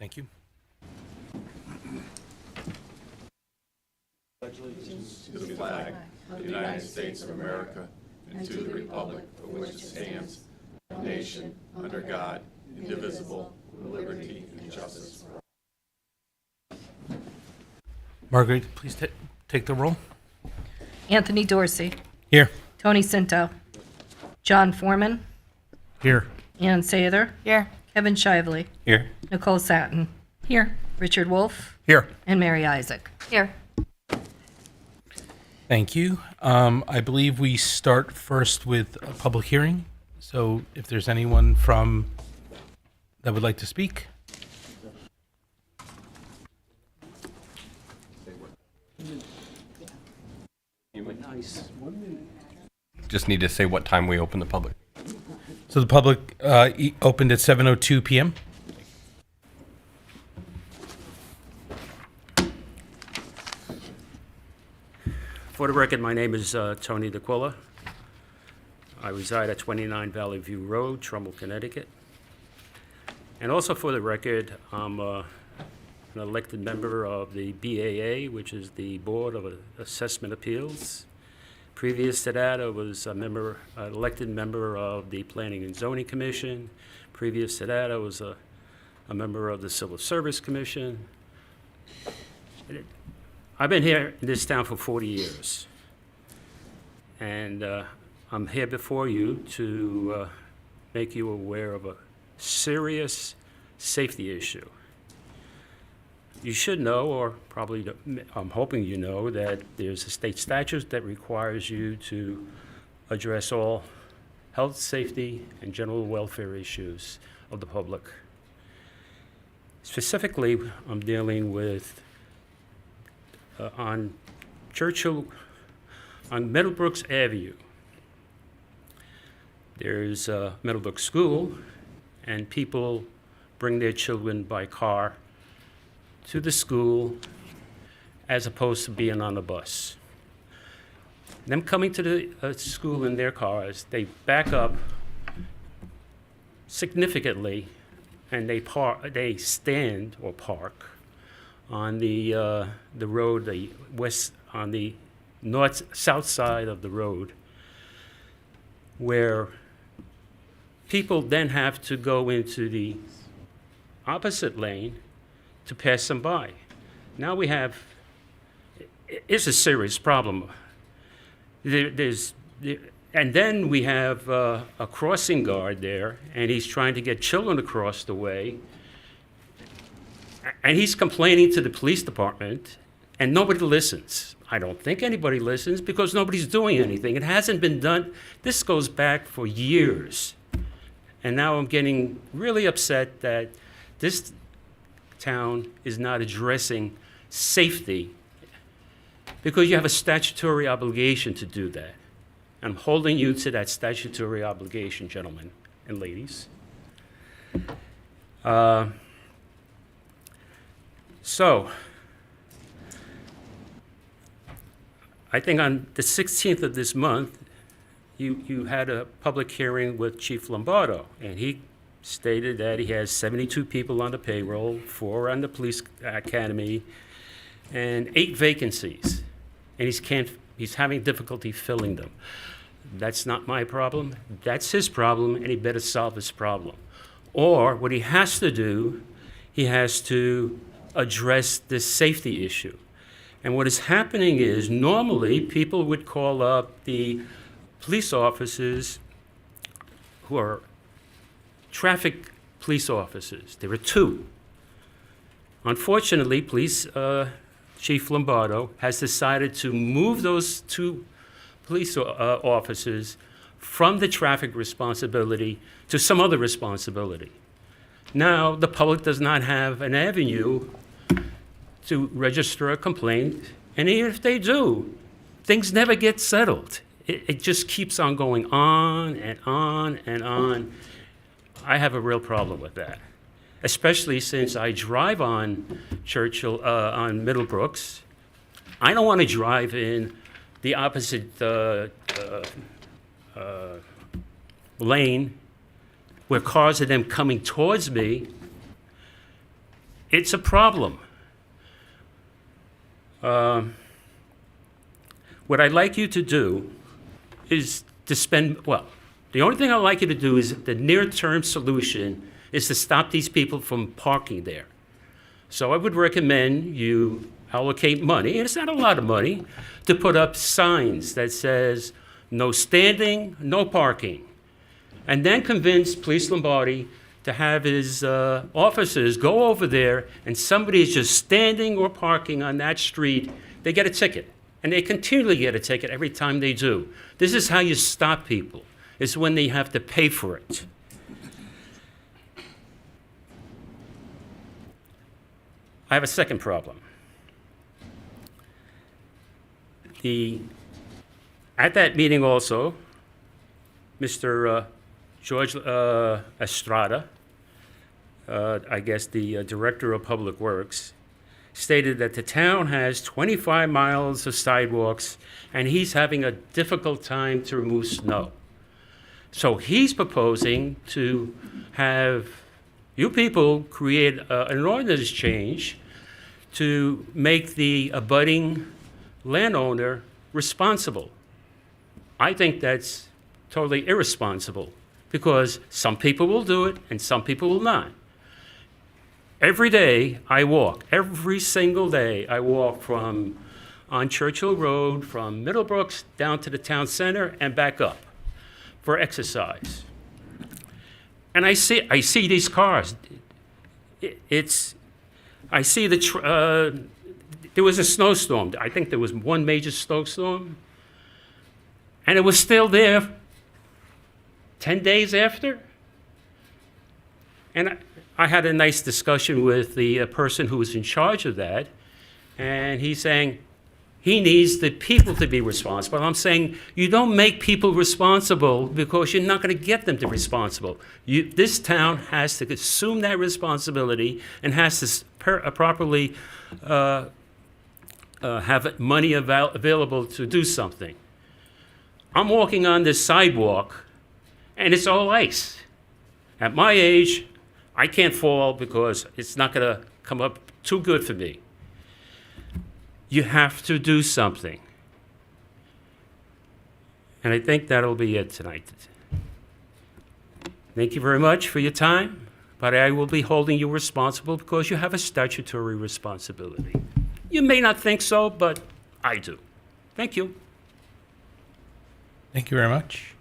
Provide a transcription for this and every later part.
Thank you. To the flag of the United States of America and to the republic for which it stands, one nation, under God, indivisible, with liberty and justice for all. Marguerite, please take the roll. Anthony Dorsey, Here. Tony Sinto, John Foreman, Here. Ann Sather, Here. Kevin Shively, Here. Nicole Satin, Here. Richard Wolf, Here. and Mary Isaac. Here. Thank you. I believe we start first with a public hearing. So if there's anyone that would like to speak. Just need to say what time we open the public. So the public opened at 7:02 p.m. For the record, my name is Tony DeQuilla. I reside at 29 Valley View Road, Trumbull, Connecticut. And also for the record, I'm an elected member of the BAA, which is the Board of Assessment Appeals. Previous to that, I was an elected member of the Planning and Zoning Commission. Previous to that, I was a member of the Civil Service Commission. I've been here in this town for 40 years. And I'm here before you to make you aware of a serious safety issue. You should know, or probably I'm hoping you know, that there's a state statute that requires you to address all health, safety, and general welfare issues of the public. Specifically, I'm dealing with on Meadowbrooks Avenue. There's Meadowbrook School, and people bring their children by car to the school as opposed to being on the bus. Them coming to the school in their cars, they back up significantly, and they stand or park on the road, on the south side of the road, where people then have to go into the opposite lane to pass them by. Now it's a serious problem. And then we have a crossing guard there, and he's trying to get children across the way, and he's complaining to the police department, and nobody listens. I don't think anybody listens because nobody's doing anything. It hasn't been done. This goes back for years. And now I'm getting really upset that this town is not addressing safety because you have a statutory obligation to do that. I'm holding you to that statutory obligation, gentlemen and ladies. So, I think on the 16th of this month, you had a public hearing with Chief Lombardo, and he stated that he has 72 people on the payroll, 4 on the police academy, and 8 vacancies, and he's having difficulty filling them. That's not my problem. That's his problem, and he better solve his problem. Or what he has to do, he has to address this safety issue. And what is happening is normally people would call up the police officers who are traffic police officers. There are 2. Unfortunately, Chief Lombardo has decided to move those 2 police officers from the traffic responsibility to some other responsibility. Now, the public does not have an avenue to register a complaint, and even if they do, things never get settled. It just keeps on going on and on and on. I have a real problem with that, especially since I drive on on Middlebrooks. I don't want to drive in the opposite lane where cars are then coming towards me. it's a problem. What I'd like you to do is to spend, well, the only thing I'd like you to do is the near-term solution is to stop these people from parking there. So I would recommend you allocate money, and it's not a lot of money, to put up signs that says, no standing, no parking. And then convince Police Lombardi to have his officers go over there, and somebody is just standing or parking on that street, they get a ticket. And they continually get a ticket every time they do. This is how you stop people. It's when they have to pay for it. I have a second problem. At that meeting also, Mr. George Estrada, I guess the Director of Public Works, stated that the town has 25 miles of sidewalks and he's having a difficult time to remove snow. So he's proposing to have you people create an ordinance change to make the abutting landowner responsible. I think that's totally irresponsible because some people will do it and some people will not. Every day I walk, every single day I walk on Churchill Road from Middlebrooks down to the town center and back up for exercise. And I see these cars. I see there was a snowstorm. I think there was one major snowstorm. And it was still there 10 days after. And I had a nice discussion with the person who was in charge of that. And he's saying he needs the people to be responsible. I'm saying you don't make people responsible because you're not going to get them to be responsible. This town has to assume that responsibility and has to properly have money available to do something. I'm walking on this sidewalk, and it's all ice. At my age, I can't fall because it's not going to come up too good for me. You have to do something. And I think that'll be it tonight. Thank you very much for your time, but I will be holding you responsible because you have a statutory responsibility. You may not think so, but I do. Thank you. Thank you very much.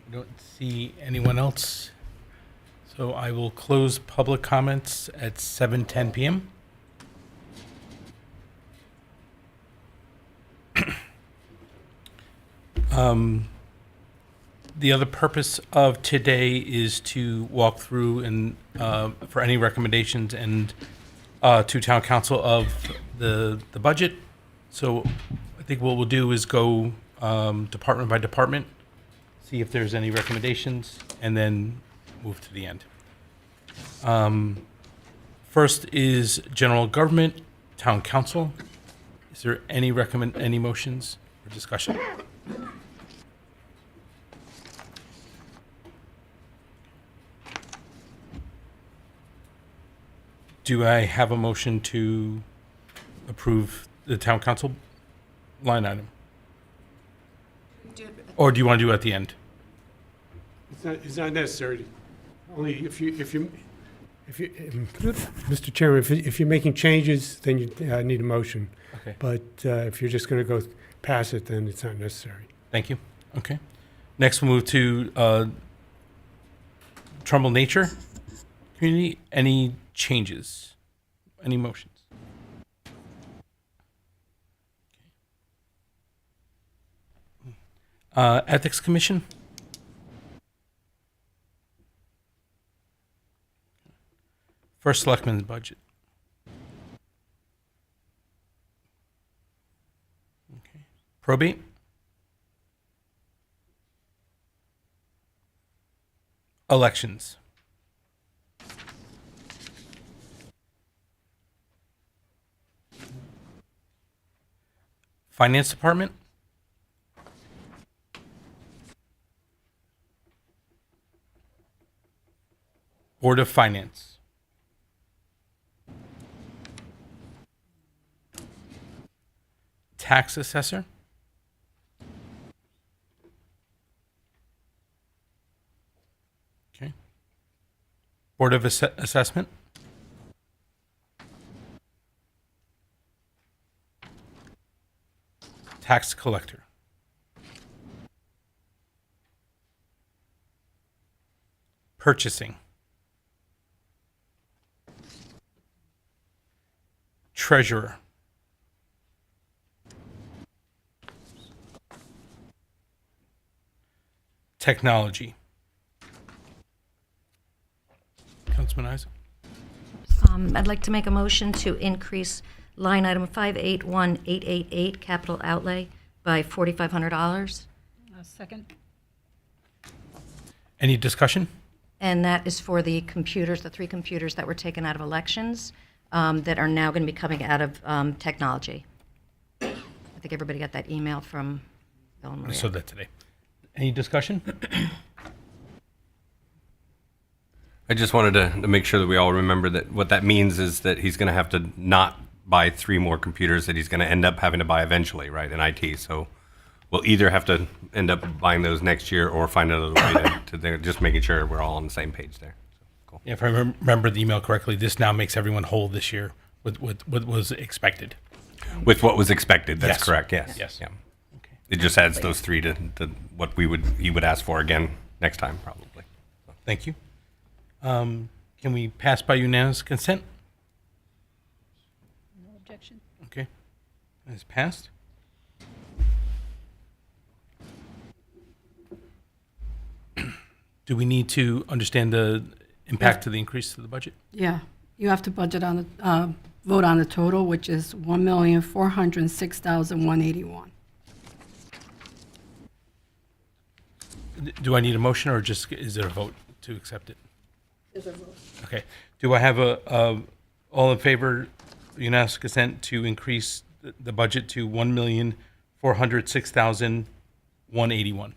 I don't see anyone else. So I will close public comments at 7:10 p.m. The other purpose of today is to walk through and for any recommendations and to town council of the budget. So I think what we'll do is go department by department, see if there's any recommendations, and then move to the end. First is general government, town council. Is there any motions or discussion? Do I have a motion to approve the town council line item? Or do you want to do it at the end? It's not necessary. Only if you, Mr. Chairman, if you're making changes, then you need a motion. Okay. But if you're just going to go past it, then it's not necessary. Thank you. Okay. Next, we'll move to Trumbull Nature Community. Any changes? Any motions? Ethics Commission. First Selectman's budget. Okay. Probate. Elections. Finance Department. Board of Finance. Tax Assessor. Okay. Board of Assessment. Tax Collector. Purchasing. Treasurer. Technology. Councilman Isaac. I'd like to make a motion to increase line item 581888, capital outlay, by $4,500. Second. Any discussion? And that is for the computers, the 3 computers that were taken out of elections that are now going to be coming out of technology. I think everybody got that email from Bill and I Maria. saw that today. Any discussion? I just wanted to make sure that we all remember that what that means is that he's going to have to not buy 3 more computers that he's going to end up having to buy eventually, right, in IT. So we'll either have to end up buying those next year or find another way to just making sure we're all on the same page there. So, cool. Yeah, if I remember the email correctly, this now makes everyone whole this year with what was expected. With what was expected, that's Yes. correct, yes. Yes. Yeah. Okay. It just adds those 3 to what he would ask for again next time, probably. Thank you. Can we pass by unanimous consent? No objection. Okay. It's passed. Do we need to understand the impact to the increase to the budget? Yeah, you have to budget on the, vote on the total, which is $1,406,181. Do I need a motion or just is it a vote to accept it? Is a vote. Okay. Do I have all in favor, unanimous consent to increase the budget to $1,406,181?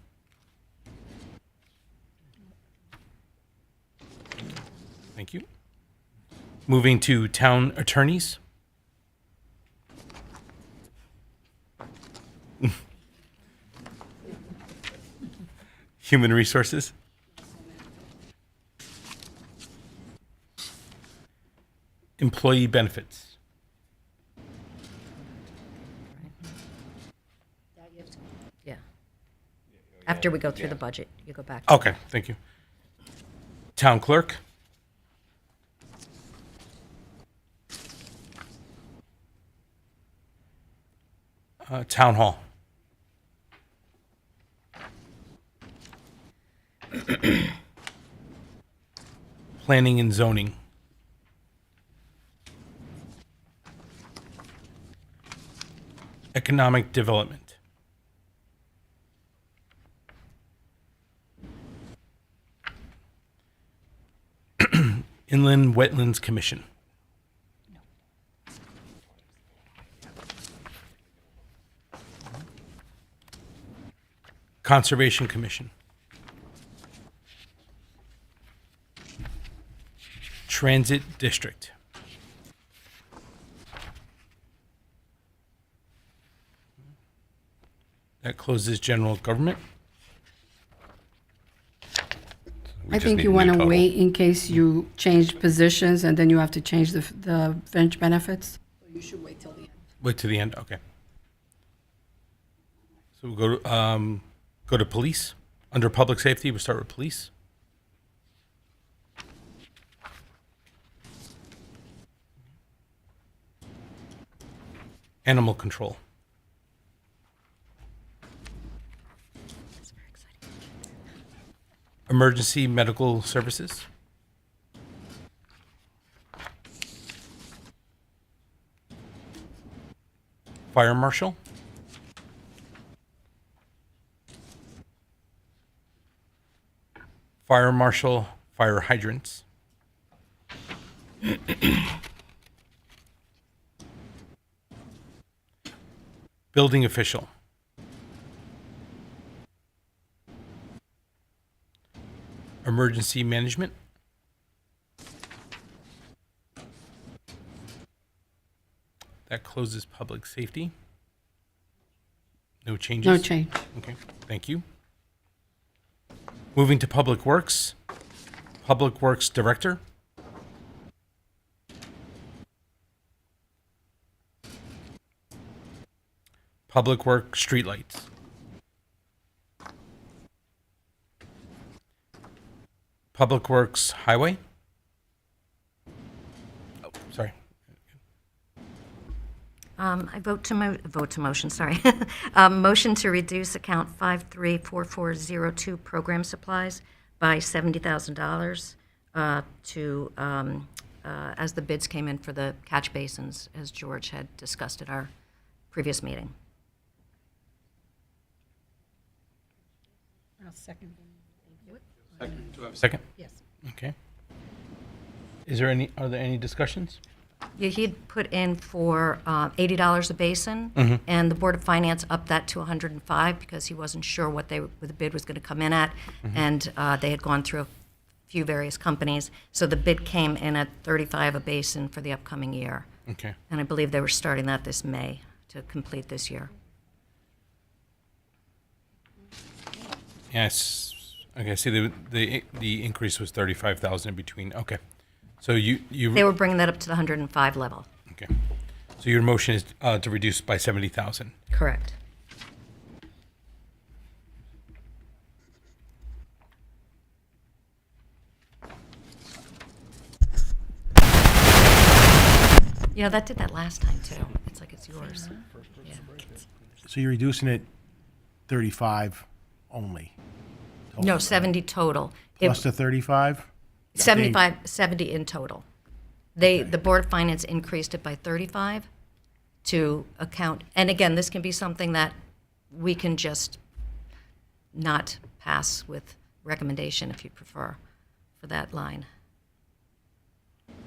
Thank you. Moving to town attorneys. Human resources. Employee benefits. Yeah. After we go through the budget, you go back. Okay, thank you. Town clerk. Town hall. Planning and zoning. Economic development. Inland Wetlands Commission. Conservation Commission. Transit District. That closes general government. We I just think need you a new want to total. wait in case you change positions and then you have to change the fringe benefits. You should wait till the end. Wait to the end, okay. So we'll go to police. Under public safety, we'll start with police. Animal control. Emergency medical services. Fire marshal. Fire marshal, fire hydrants. Building official. Emergency management. closes public safety. No changes? No change. Okay, thank you. Moving to Public Works. Public Works Director. Public Works Streetlights. Public Works Highway. Oh, sorry. I vote to motion, sorry. Motion to reduce account 534402 program supplies by $70,000 as the bids came in for the catch basins, as George had discussed at our previous meeting. I'll second. Second? Yes. Okay. Are there any discussions? Yeah, he'd put in for $80 a basin, and the Board of Finance upped that to $105 because he wasn't sure what the bid was going to come in at, and they had gone through a few various companies. So the bid came in at $35 a basin for the upcoming year, Okay. and I believe they were starting that this May to complete this year. Yes. Okay. I see the increase was 35,000 in between. Okay. So you They were bringing that up to the 105 level. okay. So your motion is to reduce by 70,000. Correct. You know, that did that last time, too. It's like it's yours. Yeah. So you're reducing it 35 only? No, 70 total. It- Plus the 35? 75, 70 in total. The Board of Finance increased it by 35 to account, and again, this can be something that we can just not pass with recommendation if you prefer for that line.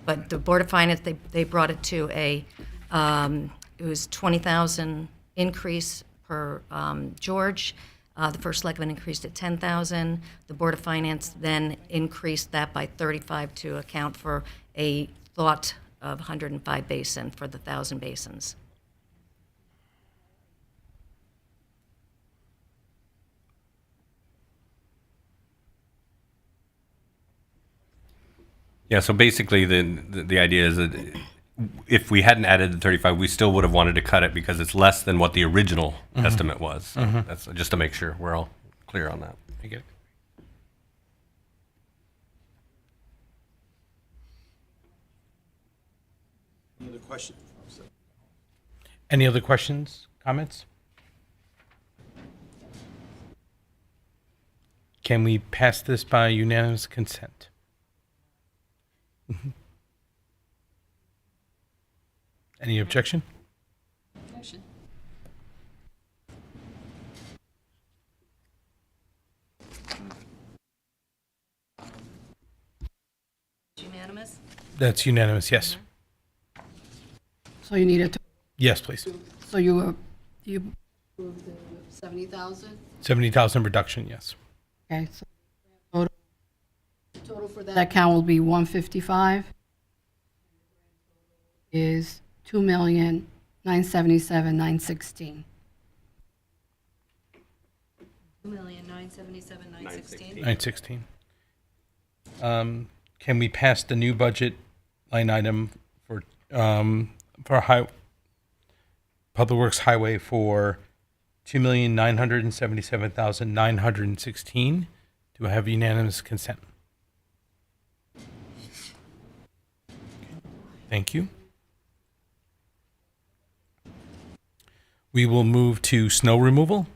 But the Board of Finance, they brought it to it was 20,000 increase per George. The First Selectman increased it 10,000. The Board of Finance then increased that by 35 to account for a thought of 105 basin for the 1,000 basins. Yeah, so basically the idea is that if we hadn't added the 35, we still would have wanted to cut it because it's less than what the original estimate was. So that's just to make sure we're all clear on that. I get it. Any other question? Any other questions, comments? Can we pass this by unanimous consent? Any objection? Unanimous? That's unanimous, yes. So you needed to, Yes, please. so you approved the 70,000? 70,000 reduction, yes. Okay, so total for that account will be 155, is 2,977,916. 2,977,916. 916. Can we pass the new budget line item for Public Works Highway for 2,977,916? Do I have unanimous consent? Thank you. We will move to snow removal.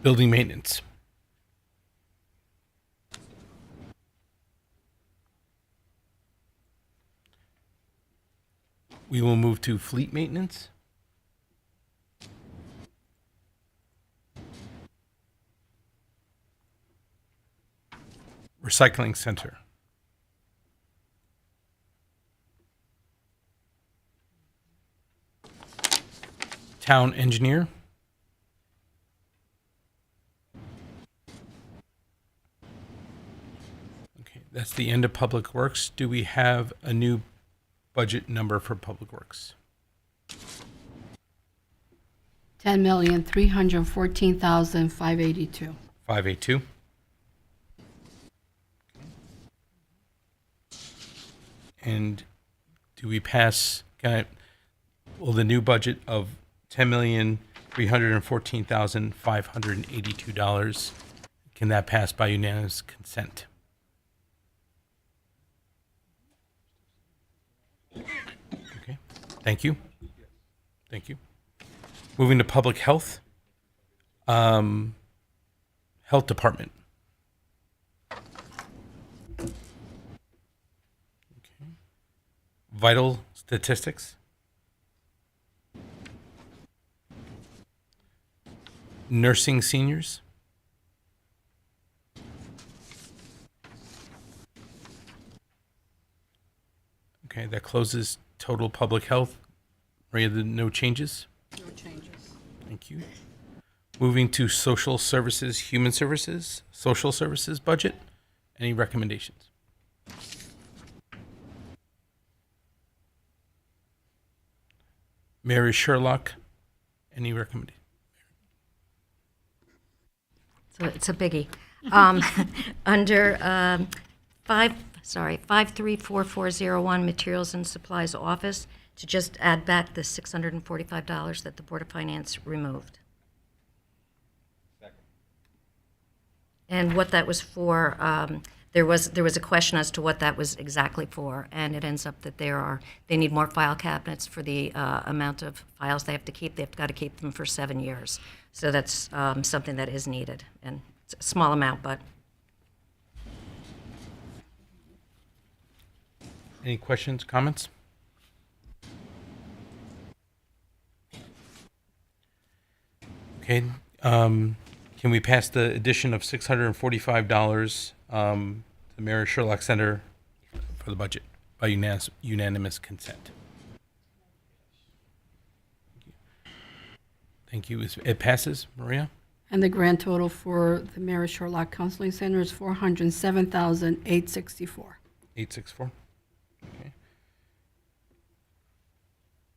Building maintenance. We will move to fleet maintenance. Recycling center. Town engineer. That's the end of Public Works. Do we have a new budget number for Public Works? 10,314,582. 582. And do we pass, will the new budget of $10,314,582, can that pass by unanimous consent? Okay, thank you. Thank you. Moving to Public Health. Health Department. Vital statistics. Nursing seniors. Okay, that closes total public health. Maria, no changes? No changes. Thank you. Moving to social services, human services, social services budget. Any recommendations? Mary Sherlock, any recommendation? So it's a biggie. Under 534401, Materials and Supplies Office, to just add back the $645 that the Board of Finance removed. And what that was for, there was a question as to what that was exactly for, and it ends up that they need more file cabinets for the amount of files they have to keep. They've got to keep them for 7 years. So that's something that is needed, and it's a small amount, but Any questions, comments? Okay, can we pass the addition of $645 to the Mary Sherlock Center for the budget by unanimous consent? Thank you. It passes, Maria? And the grand total for the Mary Sherlock Counseling Center is $407,864. 864. Okay.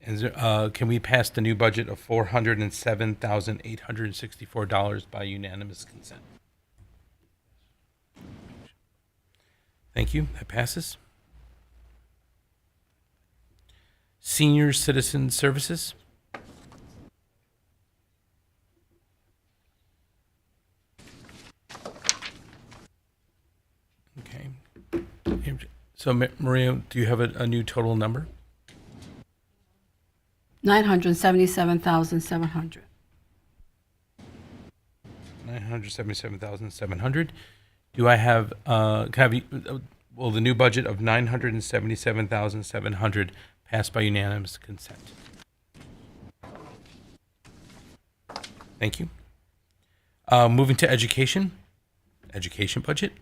Is there, can we pass the new budget of $407,864 by unanimous consent? Thank you. That passes. Senior Citizen Services. Okay. So, Maria, do you have a new total number? $977,700. 977,700. Do I have, will the new budget of 977,700 pass by unanimous consent? Thank you. Moving to education budget.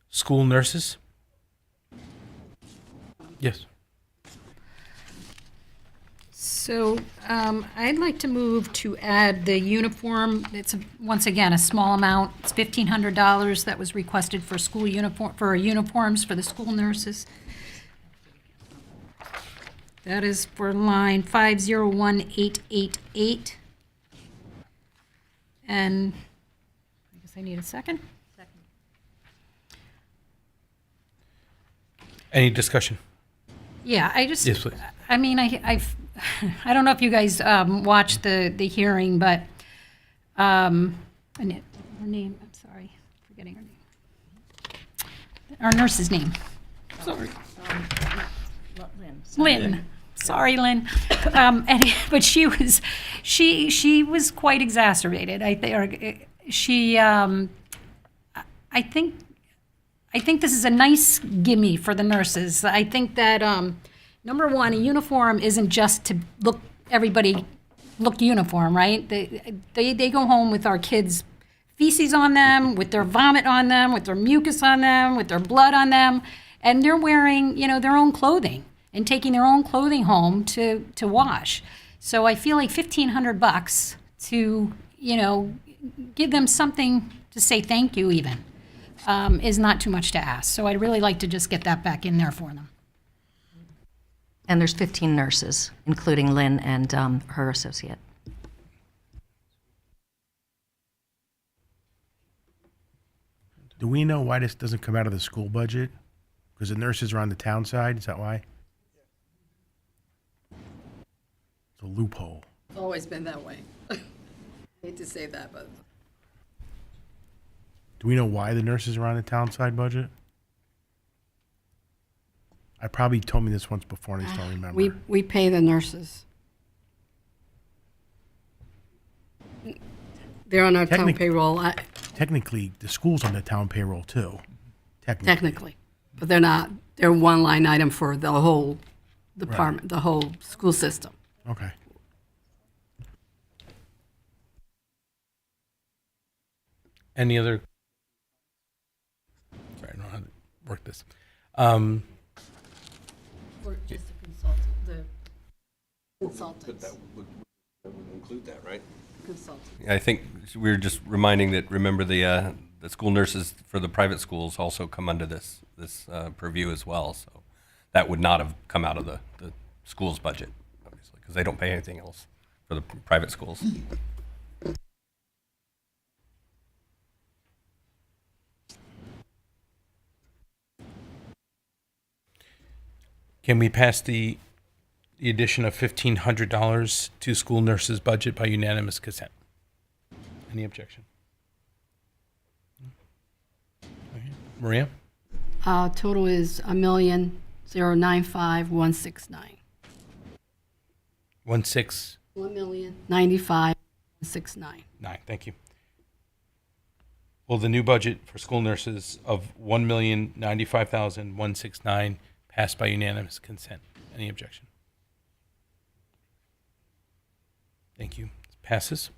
School nurses. Yes. So I'd like to move to add the uniform. It's once again a small amount. It's $1,500 that was requested for school uniforms for the school nurses. That is for line 501888. And I guess I need a second. Any discussion? Yeah, I just. Yes, please. I mean, I don't know if you guys watched the hearing, but Annette, her name. I'm sorry, forgetting her name. Our nurse's name. Sorry. Lynn. Sorry, Lynn. But she was quite exacerbated. I think this is a nice gimme for the nurses. I think that number one, a uniform isn't just to everybody look uniform, right? They go home with our kids' feces on them, with their vomit on them, with their mucus on them, with their blood on them, and they're wearing, their own clothing and taking their own clothing home to wash. So I feel like $1,500 to, give them something to say thank you even, is not too much to ask. So I'd really like to just get that back in there for them. And there's 15 nurses, including Lynn and her associate. Do we know why this doesn't come out of the school budget? Because the nurses are on the town side, is that why? It's a loophole. It's always been that way. Hate to say that, but Do we know why the nurses are on the town side budget? I probably told me this once before and I just don't remember. we pay the nurses. They're on our town Technic- payroll, Technically, the school's on the town payroll too. technically, but they're not. They're one line item for the whole department, the whole school system. Okay. Any other? Sorry, I don't know how to work this. For just the consultant, the consultants. Include that, right? Consultant. I think we were just reminding that, remember, the school nurses for the private schools also come under this purview as well. So that would not have come out of the school's budget, obviously, because they don't pay anything else for the private schools. Can we pass the addition of $1,500 to school nurses' budget by unanimous consent? Any objection? Okay. Maria? Total is $1,095,169. 169. $1,095,169. Thank you. Will the new budget for school nurses of $1,095,169 pass by unanimous consent? Any objection? Thank you. Passes.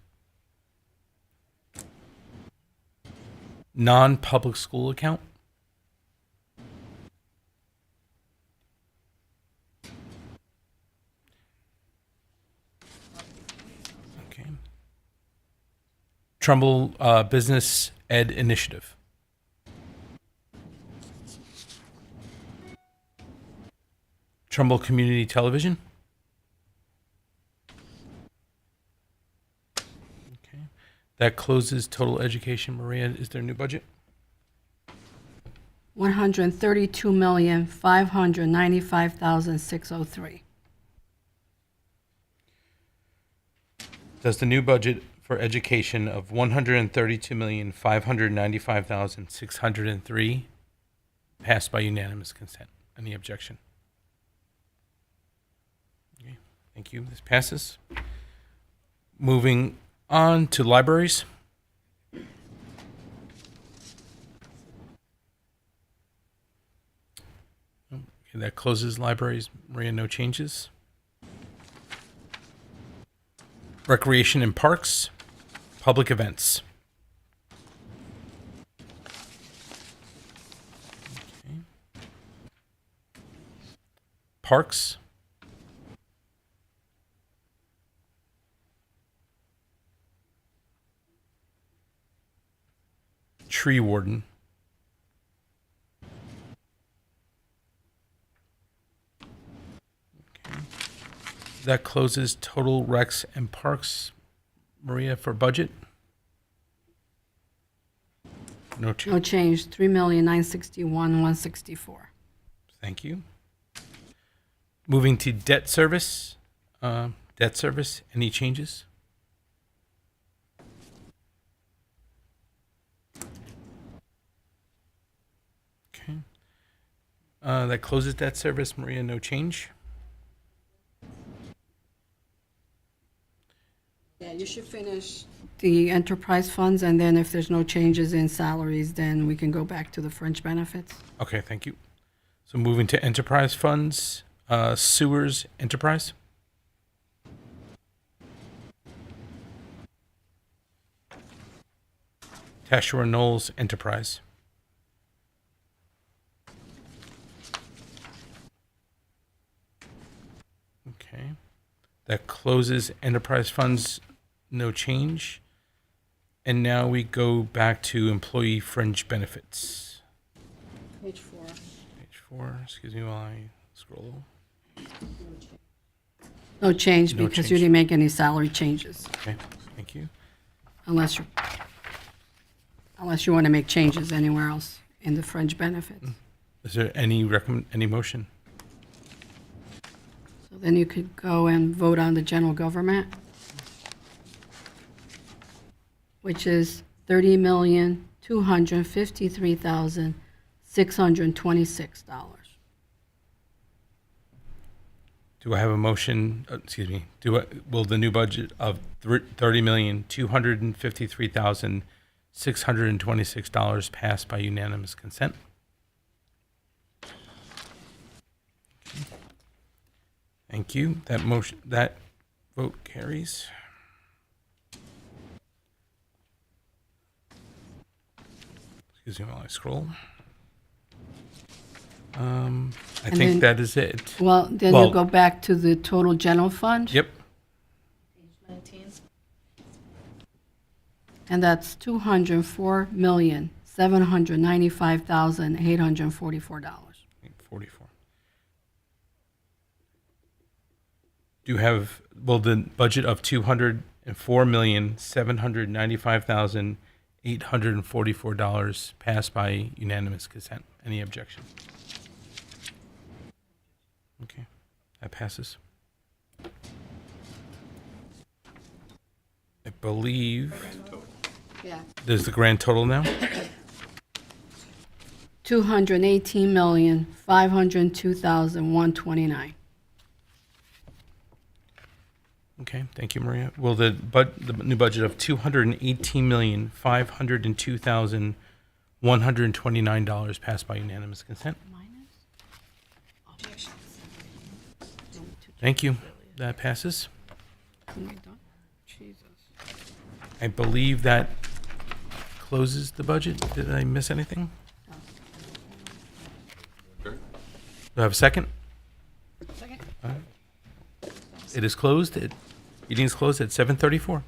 Non-public school account. Okay. Trumbull Business Ed Initiative. Trumbull Community Television. Okay. That closes total education. Maria, is there a new budget? $132,595,603. Does the new budget for education of $132,595,603 pass by unanimous consent? Any objection? Okay, thank you. This passes. Moving on to libraries. Okay, that closes libraries. Maria, no changes. Recreation and Parks, public events. Okay. Parks. Tree warden. Okay. That closes total recs and parks. Maria, for budget? No change. No change, $3,961,164. Thank you. Moving to debt service. Debt service, any changes? Okay. That closes debt service. Maria, no change. Yeah, you should finish the enterprise funds, and then if there's no changes in salaries, then we can go back to the fringe benefits. Okay, thank you. So moving to enterprise funds, sewers enterprise. Tashua Knowles enterprise. Okay. That closes enterprise funds, no change. And now we go back to employee fringe benefits. Page 4. Page 4, excuse me while I scroll. No change No because change. you didn't make any salary changes Okay, thank you. unless you want to make changes anywhere else in the fringe benefits. Is there any any motion? So then you could go and vote on the general government, which is $30,253,626. Do I have a motion, excuse me, will the new budget of $30,253,626 pass by unanimous consent? Thank you. That vote carries. Excuse me while I scroll. I And think then- that is it. Well, then Well- you go back to the total general fund. Yep. And that's $204,795,844. 44. Do you have, will the budget of $204,795,844 pass by unanimous consent? Any objection? Okay, that passes. I believe, Yeah. there's the grand total now? $218,502,129. Okay, thank you, Maria. Will the new budget of $218,502,129 pass by unanimous consent? Thank you. That passes. Jesus. I believe that closes the budget. Did I miss anything? Sure. Do I have a second? Second. It is closed. Meeting is closed at 7:34.